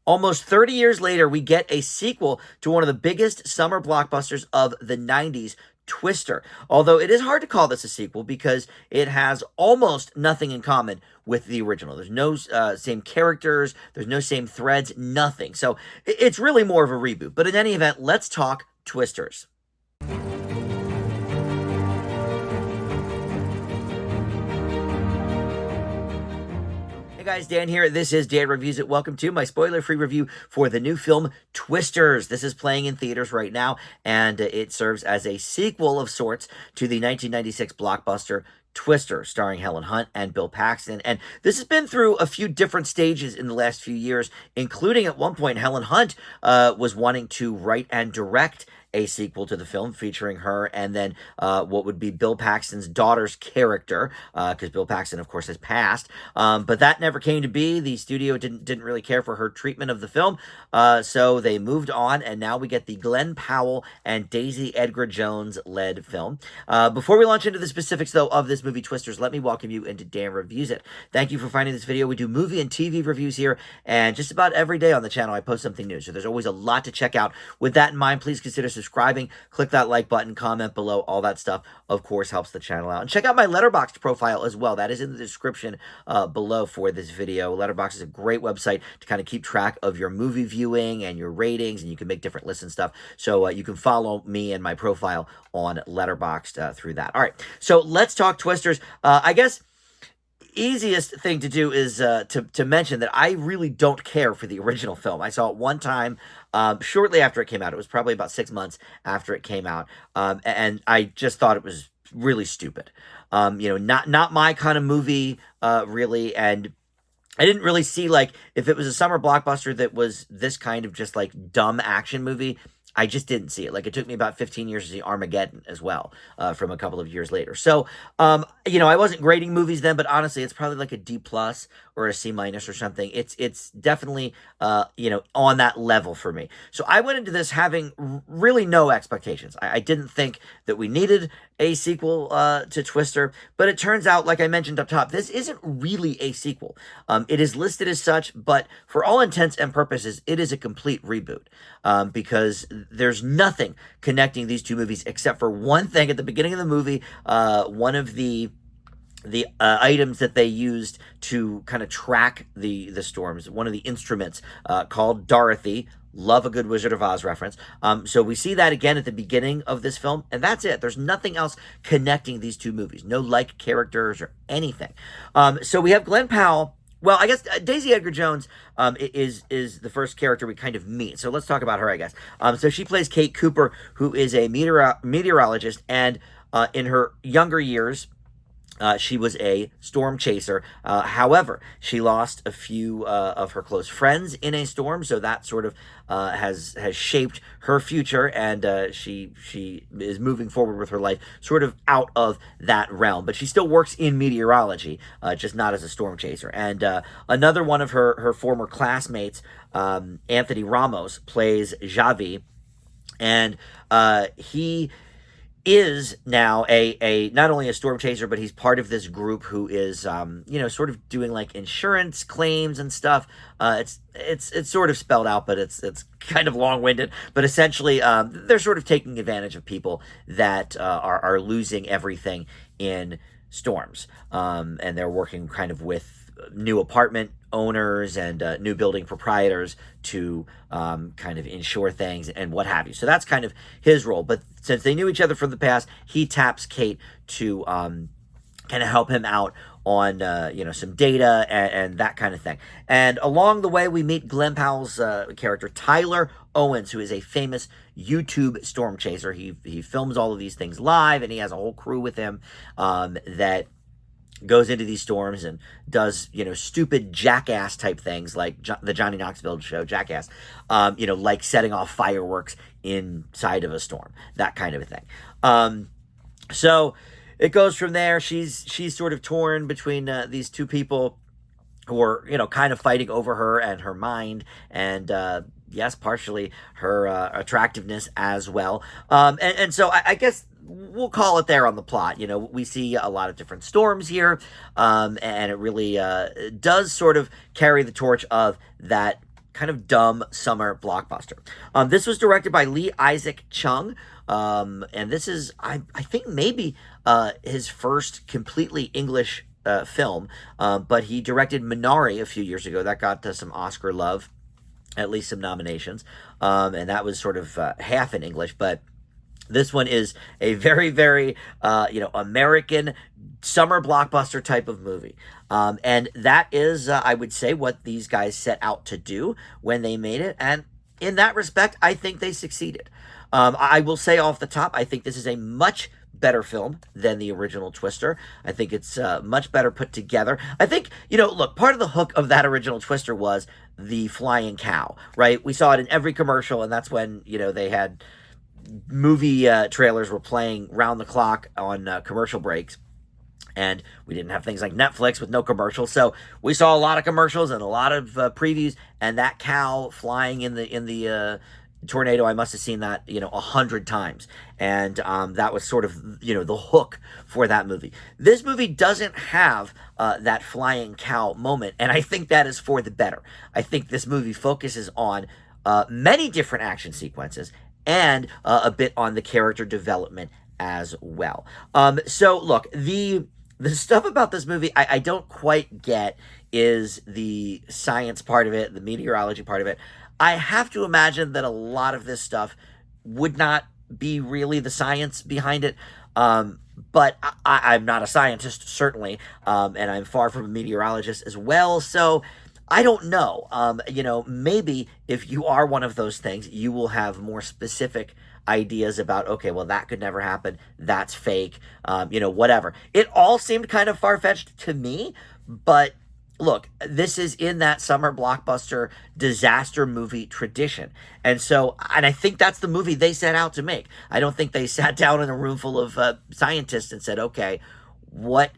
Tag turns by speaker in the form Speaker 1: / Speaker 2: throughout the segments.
Speaker 1: Almost 30 years later, we get a sequel to one of the biggest summer blockbusters of the 90s, Twister. Although it is hard to call this a sequel because it has almost nothing in common with the original. There's no same characters, there's no same threads, nothing. So it's really more of a reboot. But in any event, let's talk Twisters. Hey guys, Dan here. This is Dan Reviews It. Welcome to my spoiler-free review for the new film Twisters. This is playing in theaters right now, and it serves as a sequel of sorts to the 1996 blockbuster Twister, starring Helen Hunt and Bill Paxton. And this has been through a few different stages in the last few years, including at one point Helen Hunt was wanting to write and direct a sequel to the film featuring her and then what would be Bill Paxton's daughter's character, because Bill Paxton, of course, has passed. But that never came to be. The studio didn't really care for her treatment of the film, so they moved on, and now we get the Glenn Powell and Daisy Edgar Jones-led film. Before we launch into the specifics, though, of this movie, Twisters, let me welcome you into Dan Reviews It. Thank you for finding this video. We do movie and TV reviews here, and just about every day on the channel, I post something new, so there's always a lot to check out. With that in mind, please consider subscribing, click that like button, comment below, all that stuff, of course, helps the channel out. And check out my Letterboxd profile as well. That is in the description below for this video. Letterboxd is a great website to kind of keep track of your movie viewing and your ratings, and you can make different lists and stuff. So you can follow me and my profile on Letterboxd through that. All right, so let's talk Twisters. I guess easiest thing to do is to mention that I really don't care for the original film. I saw it one time shortly after it came out. It was probably about 6 months after it came out, and I just thought it was really stupid. Not my kind of movie, really, and I didn't really see, like, if it was a summer blockbuster that was this kind of just, like, dumb action movie, I just didn't see it. Like, it took me about 15 years to see Armageddon as well, from a couple of years later. So, I wasn't grading movies then, but honestly, it's probably like a D+ or a C- or something. It's definitely, on that level for me. So I went into this having really no expectations. I didn't think that we needed a sequel to Twister, but it turns out, like I mentioned up top, this isn't really a sequel. It is listed as such, but for all intents and purposes, it is a complete reboot, because there's nothing connecting these two movies except for one thing at the beginning of the movie. One of the items that they used to kind of track the storms, one of the instruments called Dorothy. Love a good Wizard of Oz reference. So we see that again at the beginning of this film, and that's it. There's nothing else connecting these two movies. No like characters or anything. So we have Glenn Powell. Well, I guess Daisy Edgar Jones is the first character we kind of meet. So let's talk about her, I guess. So she plays Kate Cooper, who is a meteorologist, and in her younger years, she was a storm chaser. However, she lost a few of her close friends in a storm, so that sort of has shaped her future, and she is moving forward with her life sort of out of that realm. But she still works in meteorology, just not as a storm chaser. And another one of her former classmates, Anthony Ramos, plays Javi, and he is now a not only a storm chaser, but he's part of this group who is sort of doing like insurance claims and stuff. It's sort of spelled out, but it's kind of long-winded. But essentially, they're sort of taking advantage of people that are losing everything in storms, and they're working kind of with new apartment owners and new building proprietors to kind of insure things and what have you. So that's kind of his role. But since they knew each other from the past, he taps Kate to kind of help him out on some data and that kind of thing. And along the way, we meet Glenn Powell's character, Tyler Owens, who is a famous YouTube storm chaser. He films all of these things live, and he has a whole crew with him that goes into these storms and does, stupid jackass type things like the Johnny Knoxville show, Jackass, like setting off fireworks inside of a storm, that kind of a thing. So it goes from there. She's sort of torn between these two people who are, kind of fighting over her and her mind, and yes, partially her attractiveness as well. And so I guess we'll call it there on the plot. We see a lot of different storms here, and it really does sort of carry the torch of that kind of dumb summer blockbuster. This was directed by Lee Isaac Chung, and this is, I think, maybe his first completely English film, but he directed Minari a few years ago. That got some Oscar love, at least some nominations, and that was sort of half in English, but this one is a very, very, American summer blockbuster type of movie. And that is, I would say, what these guys set out to do when they made it. And in that respect, I think they succeeded. I will say off the top, I think this is a much better film than the original Twister. I think it's much better put together. I think, look, part of the hook of that original Twister was the flying cow, right? We saw it in every commercial, and that's when, they had movie trailers were playing round the clock on commercial breaks, and we didn't have things like Netflix with no commercials, so we saw a lot of commercials and a lot of previews, and that cow flying in the tornado, I must have seen that 100 times, and that was sort of the hook for that movie. This movie doesn't have that flying cow moment, and I think that is for the better. I think this movie focuses on many different action sequences and a bit on the character development as well. So look, the stuff about this movie I don't quite get is the science part of it, the meteorology part of it. I have to imagine that a lot of this stuff would not be really the science behind it. But I'm not a scientist, certainly, and I'm far from a meteorologist as well, so I don't know. Maybe if you are one of those things, you will have more specific ideas about, okay, well, that could never happen. That's fake, whatever. It all seemed kind of far-fetched to me, but look, this is in that summer blockbuster disaster movie tradition. And I think that's the movie they set out to make. I don't think they sat down in a room full of scientists and said, okay, what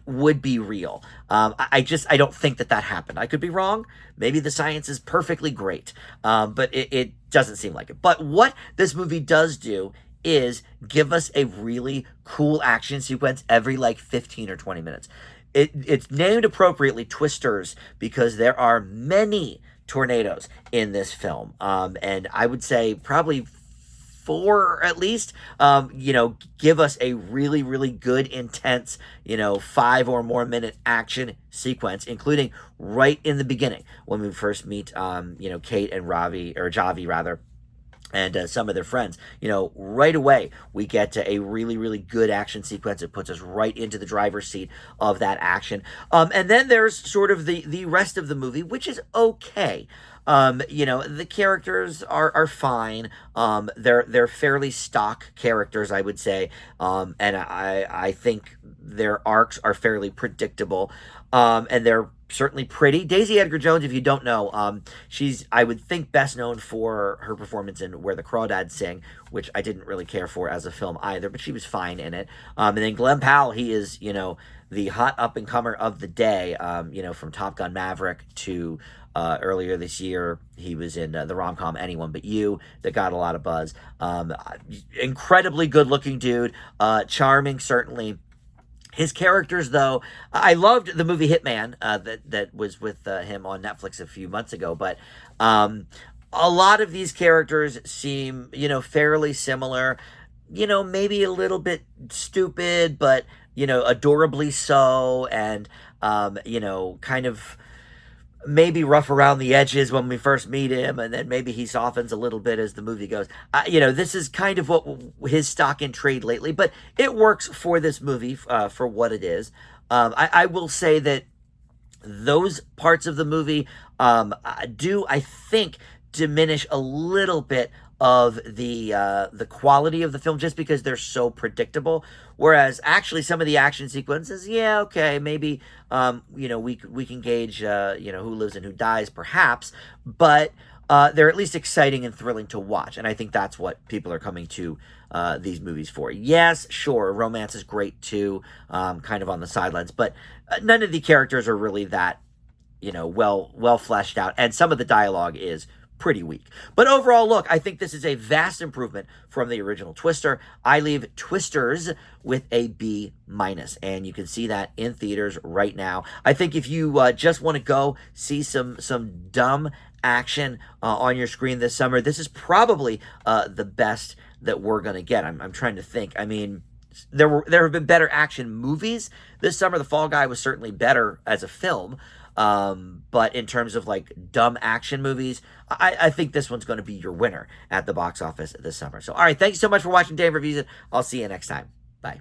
Speaker 1: would be real? I don't think that happened. I could be wrong. Maybe the science is perfectly great, but it doesn't seem like it. But what this movie does do is give us a really cool action sequence every 15 or 20 minutes. It's named appropriately Twisters because there are many tornadoes in this film, and I would say probably 4 at least, give us a really, really good, intense, 5 or more minute action sequence, including right in the beginning when we first meet, Kate and Javi rather, and some of their friends. Right away, we get a really, really good action sequence. It puts us right into the driver's seat of that action. And then there's sort of the rest of the movie, which is okay. The characters are fine. They're fairly stock characters, I would say. And I think their arcs are fairly predictable. And they're certainly pretty. Daisy Edgar-Jones, if you don't know, she's, I would think, best known for her performance in Where the Crawdads Sing, which I didn't really care for as a film either, but she was fine in it. And then Glenn Powell, he is, the hot up-and-comer of the day, from Top Gun Maverick to earlier this year, he was in the rom-com Anyone But You that got a lot of buzz. Incredibly good-looking dude, charming, certainly. His characters, though, I loved the movie Hitman that was with him on Netflix a few months ago, but a lot of these characters seem, fairly similar, maybe a little bit stupid, but, adorably so, and, kind of maybe rough around the edges when we first meet him, and then maybe he softens a little bit as the movie goes. This is kind of what his stock in trade lately, but it works for this movie for what it is. I will say that those parts of the movie do, I think, diminish a little bit of the quality of the film just because they're so predictable, whereas actually some of the action sequences, yeah, okay, maybe we can gauge who lives and who dies perhaps, but they're at least exciting and thrilling to watch, and I think that's what people are coming to these movies for. Yes, sure, romance is great too, kind of on the sidelines, but none of the characters are really that well fleshed out, and some of the dialogue is pretty weak. But overall, look, I think this is a vast improvement from the original Twister. I leave Twisters with a B minus, and you can see that in theaters right now. I think if you just want to go see some dumb action on your screen this summer, this is probably the best that we're going to get. I'm trying to think. I mean, there have been better action movies this summer. The Fall Guy was certainly better as a film. But in terms of like dumb action movies, I think this one's going to be your winner at the box office this summer. So, all right, thank you so much for watching Dan Reviews It. I'll see you next time. Bye.